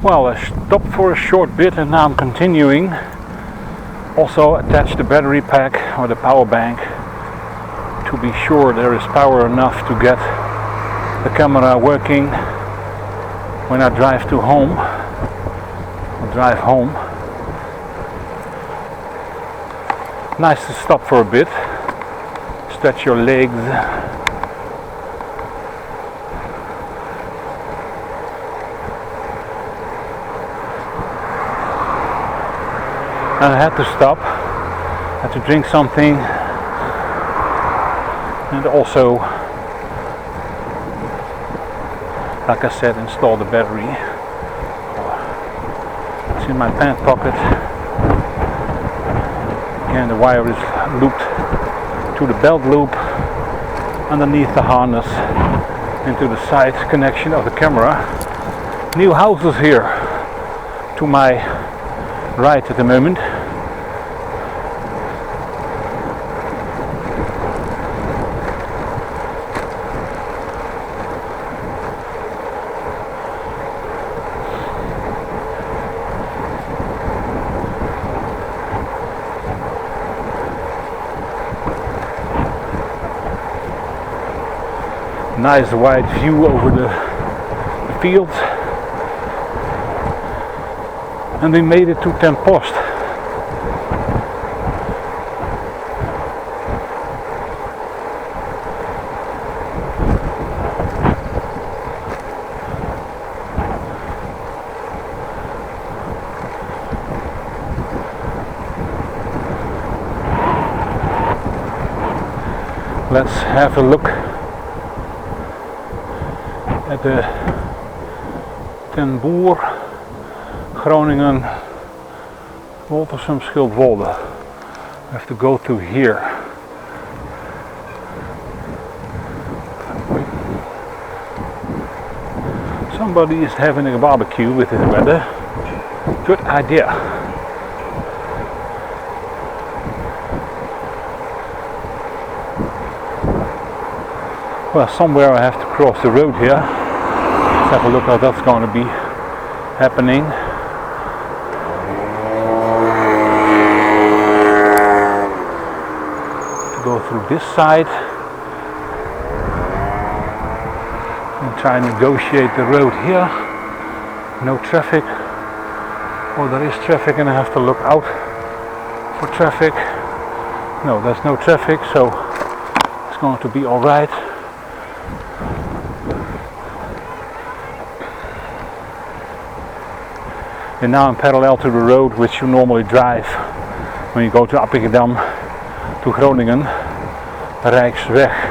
Well, I stopped for a short bit and now I'm continuing. Also attach the battery pack or the power bank to be sure there is power enough to get the camera working when I drive home. Nice to stop for a bit, stretch your legs. And I had to stop, had to drink something, and also, like I said, install the battery. It's in my pant pocket. Again, the wire is looped to the belt loop underneath the harness into the side connection of the camera. New houses here to my right at the moment. Nice wide view over the fields, and we made it to Ten Post. Let's have a look at the Ten Boer, Groningen, Woltersum, Schildwolde. I have to go through here. Somebody is having a barbecue with this weather. Good idea. Well, somewhere I have to cross the road here. Let's have a look how that's going to be happening. To go through this side and try and negotiate the road here. No traffic, or there is traffic and I have to look out for traffic. No, there's no traffic, so it's going to be alright. And now I'm parallel to the road which you normally drive when you go to Appingedam to Groningen, Rijksweg.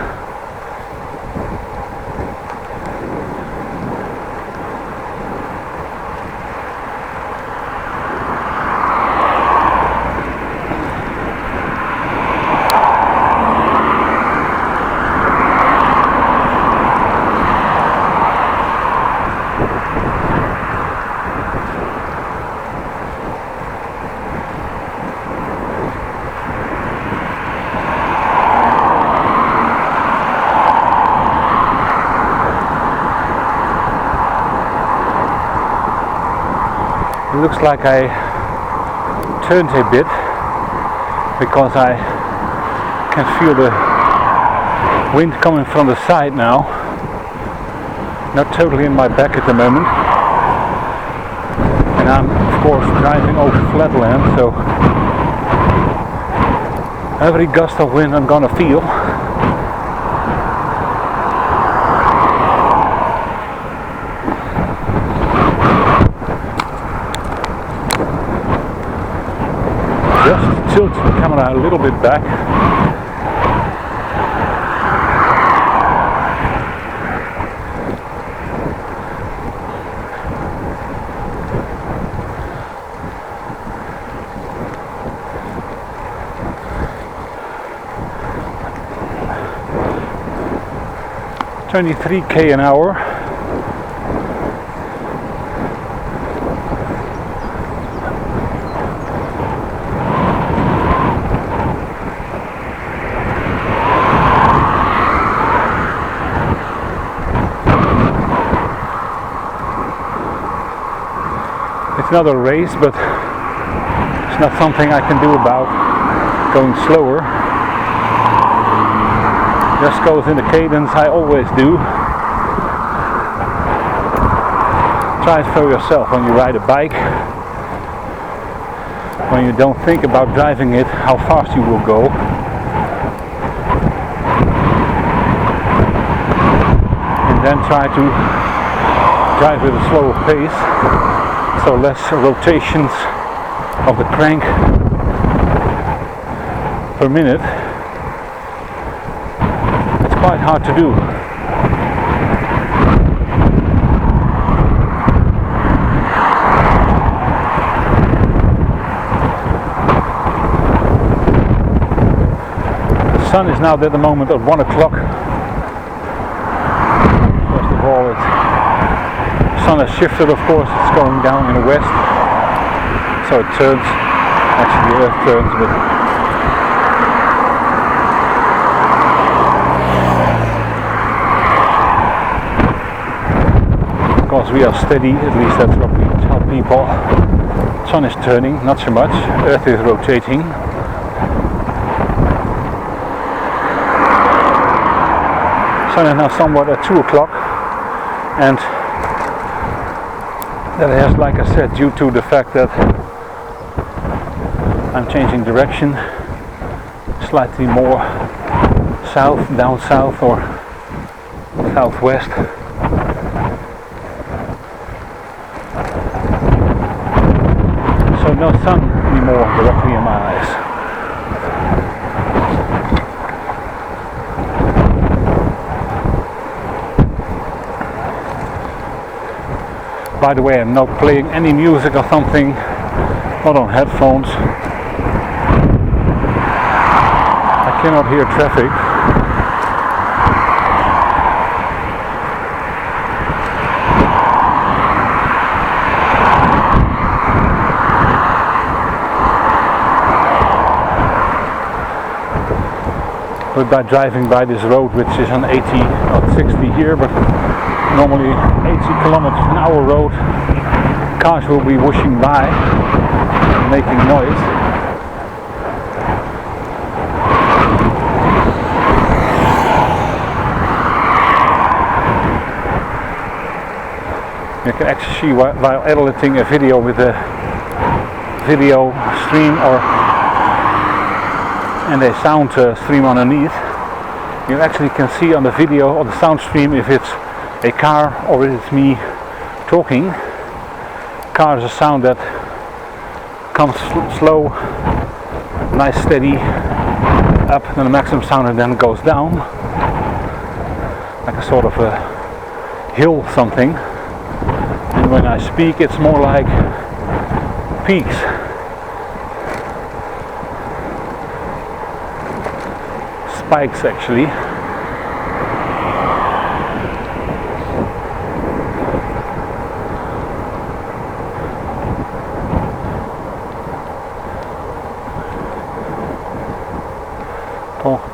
It looks like I turned a bit because I can feel the wind coming from the side now. Not totally in my back at the moment. And I'm of course driving over flatland, so every gust of wind I'm gonna feel. Just tilt the camera a little bit back. $23k an hour. not a race, but it's not something I can do about going slower. Just goes in the cadence I always do. Try it for yourself when you ride a bike. When you don't think about driving it, how fast you will go. And then try to drive with a slower pace, so less rotations of the crank per minute. It's quite hard to do. The sun is now at the moment at 1 o'clock. First of all, the sun has shifted, of course, it's going down in the west, so it turns, actually the earth turns, but because we are steady, at least that's what we tell people. The sun is turning, not so much, earth is rotating. Sun is now somewhat at 2 o'clock, and that has, like I said, due to the fact that I'm changing direction slightly more south, down south or southwest. So no sun anymore directly in my eyes. By the way, I'm not playing any music or something, not on headphones. I cannot hear traffic. But by driving by this road, which is an 80, not 60 here, but normally 80 kilometers an hour road, cars will be whooshing by, making noise. You can actually see while editing a video with a video stream and a sound stream underneath, you actually can see on the video or the sound stream if it's a car or if it's me talking. Car is a sound that comes slow, nice steady, up to the maximum sound and then goes down, like a sort of a hill something. And when I speak, it's more like peaks. Spikes actually.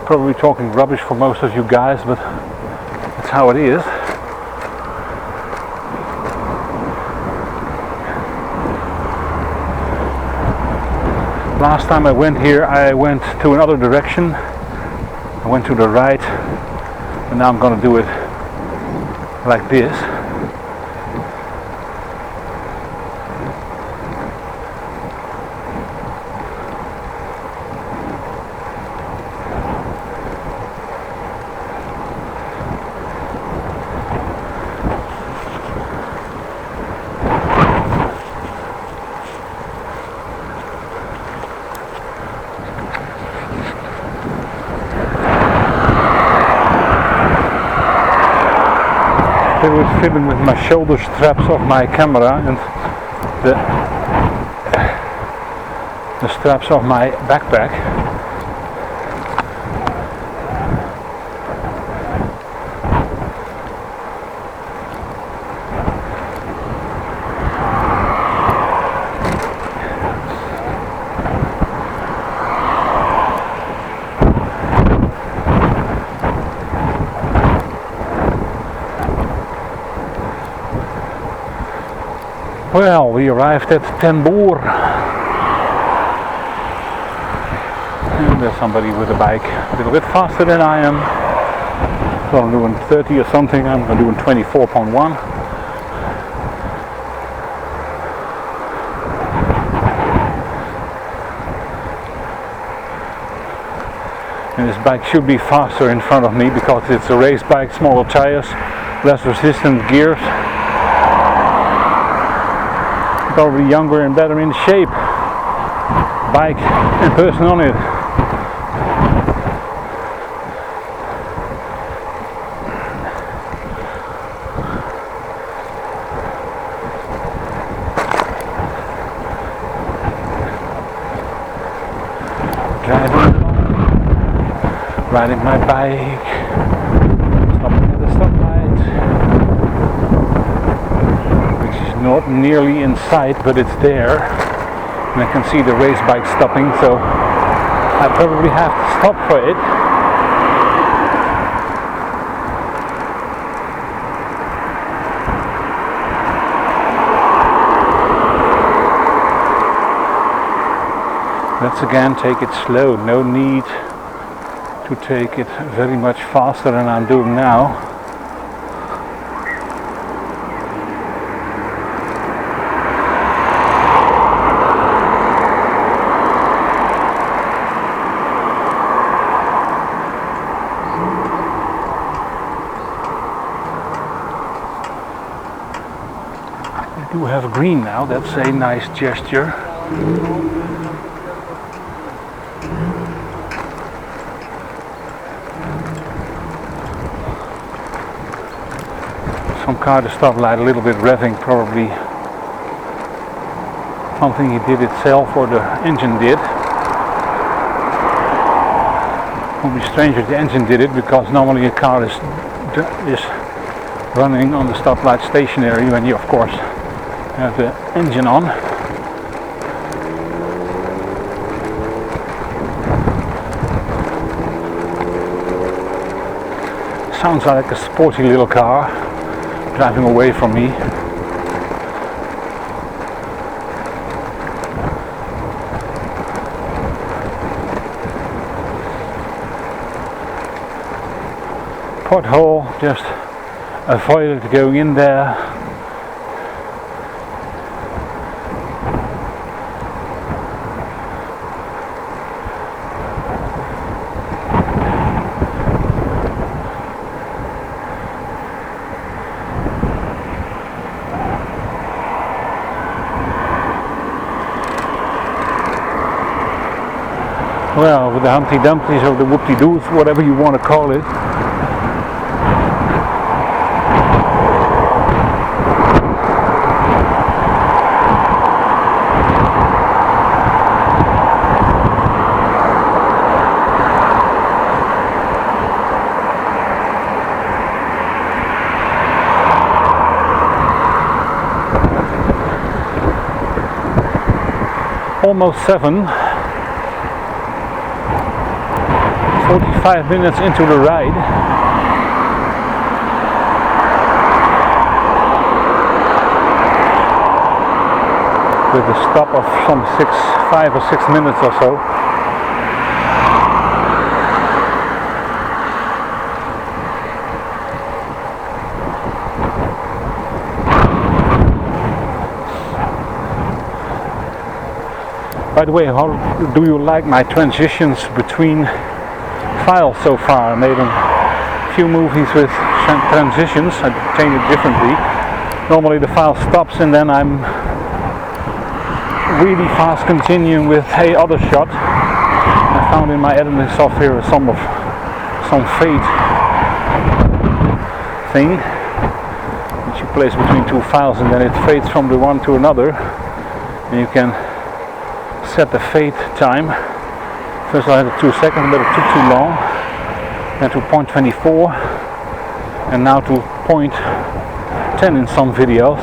Probably talking rubbish for most of you guys, but that's how it is. Last time I went here, I went to another direction. I went to the right, and now I'm going to do it like this. It was fiddling with my shoulder straps of my camera and the straps of my backpack. Well, we arrived at Ten Boer. And there's somebody with a bike a little bit faster than I am. So I'm doing 30 or something, I'm doing 24.1. And this bike should be faster in front of me because it's a race bike, smaller tires, less resistant gears. Probably younger and better in shape. Bike and person on it. Driving along, riding my bike, stopping at the stoplight, which is not nearly in sight, but it's there, and I can see the race bike stopping, so I probably have to stop for it. Let's again take it slow, no need to take it very much faster than I'm doing now. We do have green now, that's a nice gesture. Some car the stoplight a little bit revving, probably something he did itself or the engine did. It would be strange if the engine did it, because normally a car is running on the stoplight stationary when you of course have the engine on. Sounds like a sporty little car driving away from me. Pothole, just avoided going in there. Well, with the Humpty Dumplies or the Whoop-de-Doos, whatever you want to call it. Almost 7. 45 minutes into the ride. With a stop of some 5 or 6 minutes or so. By the way, how do you like my transitions between files so far? I made a few movies with transitions. I changed it differently. Normally the file stops and then I'm really fast continuing with a other shot. I found in my editing software some fade thing which you place between two files, and then it fades from the one to another, and you can set the fade time. First I had it 2 seconds, but it took too long. Then to 0.24 and now to 0.10 in some videos.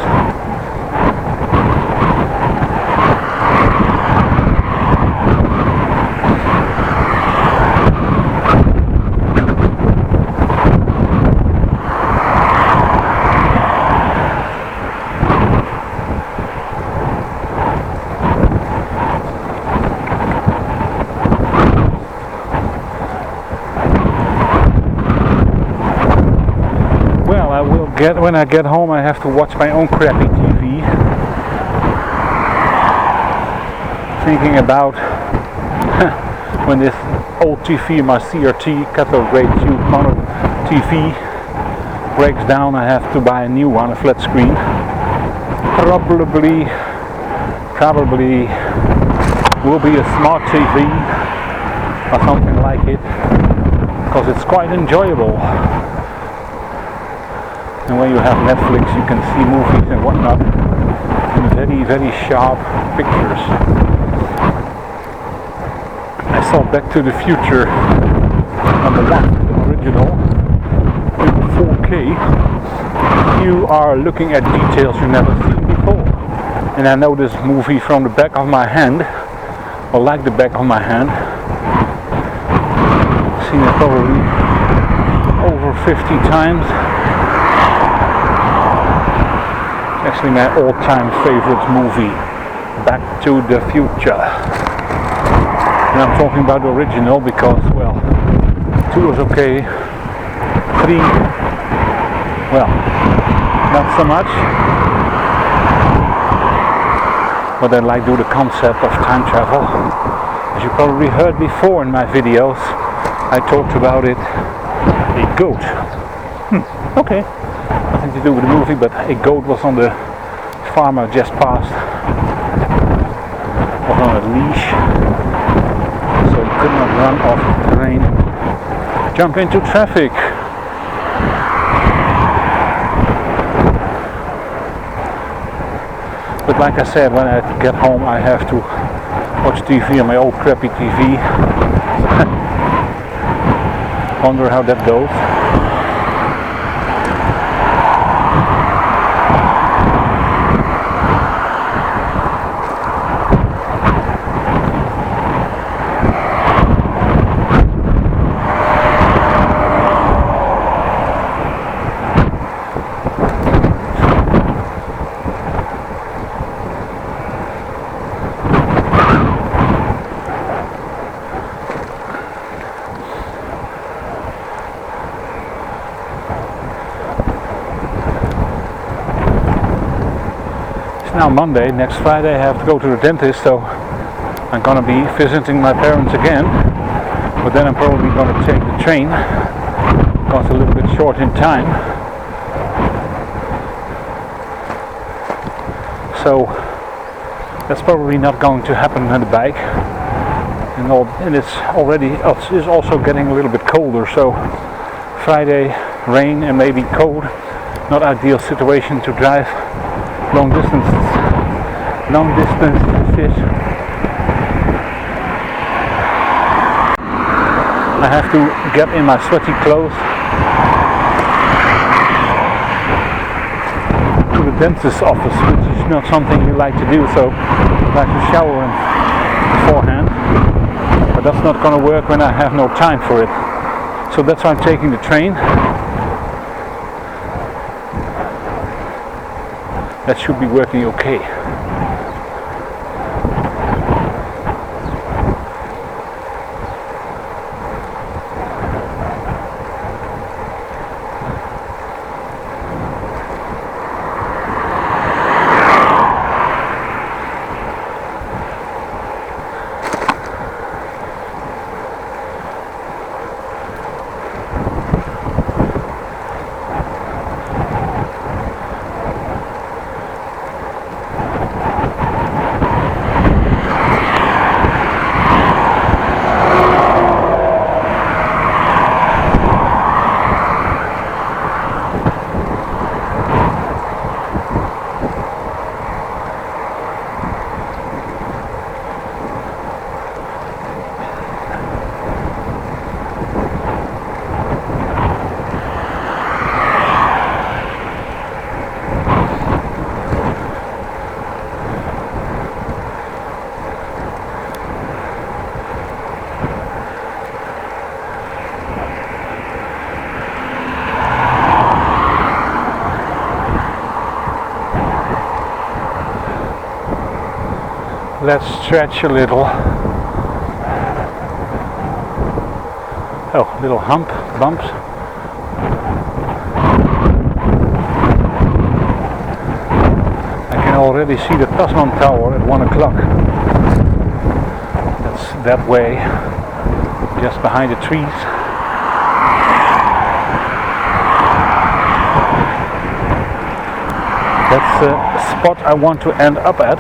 when I get home, I have to watch my own crappy TV. Thinking about when this old TV, my CRT cathode ray tube mounted TV, breaks down, I have to buy a new one, a flat screen. Probably will be a smart TV or something like it, because it's quite enjoyable. And when you have Netflix, you can see movies and whatnot in very, very sharp pictures. I saw Back to the Future number 1, the original, in 4K. You are looking at details you've never seen before. And I know this movie from the back of my hand, or like the back of my hand. I've seen it probably over 50 times. Actually my all-time favorite movie, Back to the Future. And I'm talking about the original because, well, 2 was okay, 3, well, not so much. But I like the concept of time travel. As you probably heard before in my videos, I talked about it. A goat. Okay. Nothing to do with the movie, but a goat was on the farm I just passed. Was on a leash, so he could not run off the train, jump into traffic. But like I said, when I get home, I have to watch TV on my old crappy TV. Wonder how that goes. Now Monday, next Friday I have to go to the dentist, so I'm gonna be visiting my parents again, but then I'm probably gonna take the train because it's a little bit short in time. So that's probably not going to happen on the bike, and it's also getting a little bit colder, so Friday rain and maybe cold, not ideal situation to drive long distances. I have to get in my sweaty clothes to the dentist's office, which is not something you like to do, so I like to shower beforehand, but that's not going to work when I have no time for it. So that's why I'm taking the train. That should be working okay. Let's stretch a little. Oh, little bumps. already see the Tasman Tower at 1 o'clock. That's that way, just behind the trees. That's the spot I want to end up at.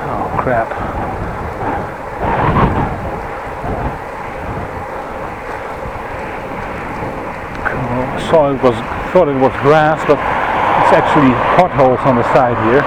Oh crap. Thought it was grass, but it's actually potholes on the side here.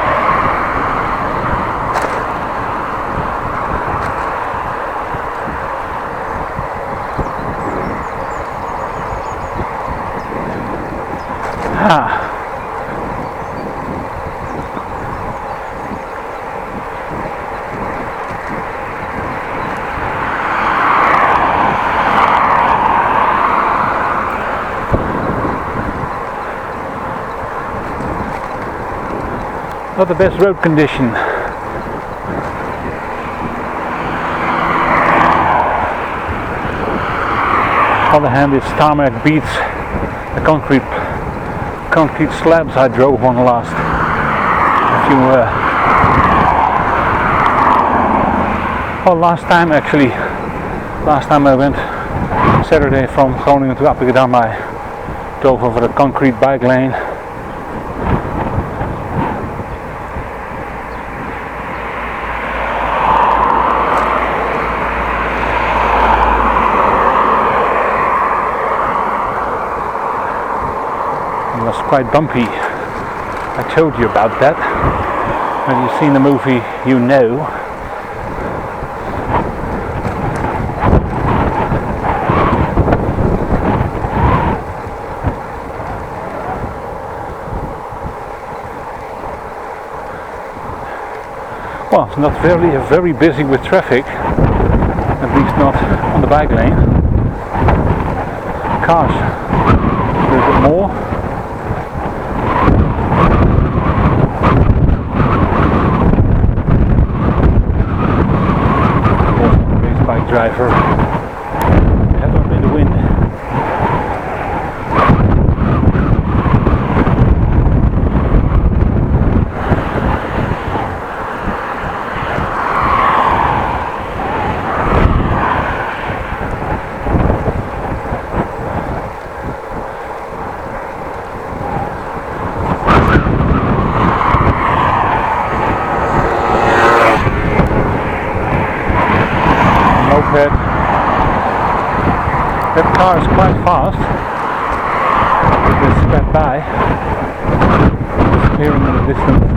Not the best road condition. On the other hand, this tarmac beats the concrete slabs I drove on last time I went Saturday from Groningen to Appingedam, I drove over the concrete bike lane. It was quite bumpy. I told you about that. When you've seen the movie, you know. Well, it's not very busy with traffic, at least not on the bike lane. Cars a little bit more. Driver head up in the wind. Moped. That car is quite fast. It just sped by, disappearing in the distance.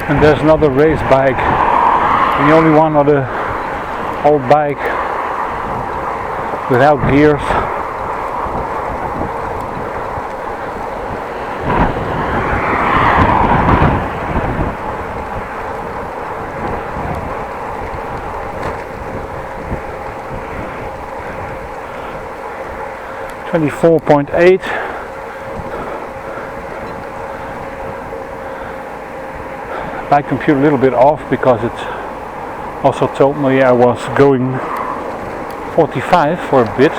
And there's another race bike, the only one on the old bike without gears. $24.8. Bike computer a little bit off because it also told me I was going 45 for a bit.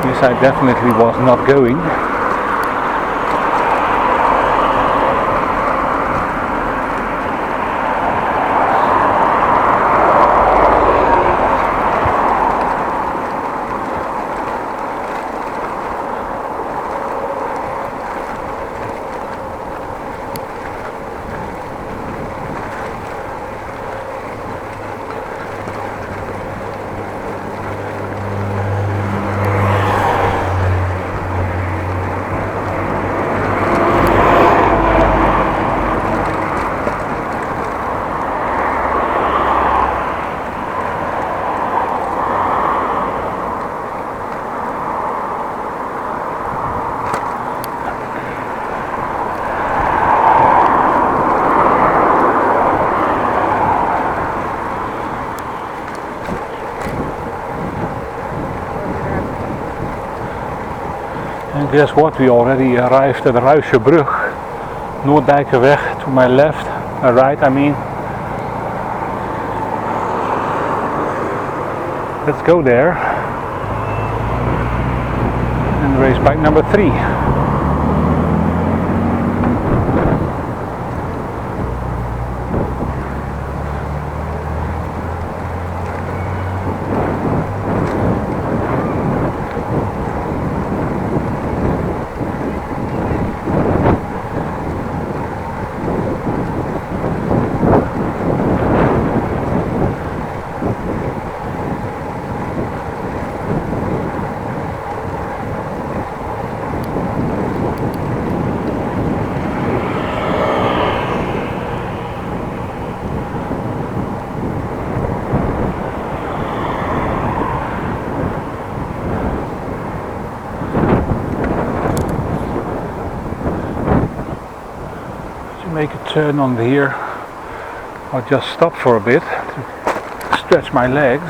This I definitely was not going. And guess what, we already arrived at Rijksweg, Noordzijde to my left, right I mean. Let's go there and race bike number 3. Make a turn on here, I'll just stop for a bit to stretch my legs.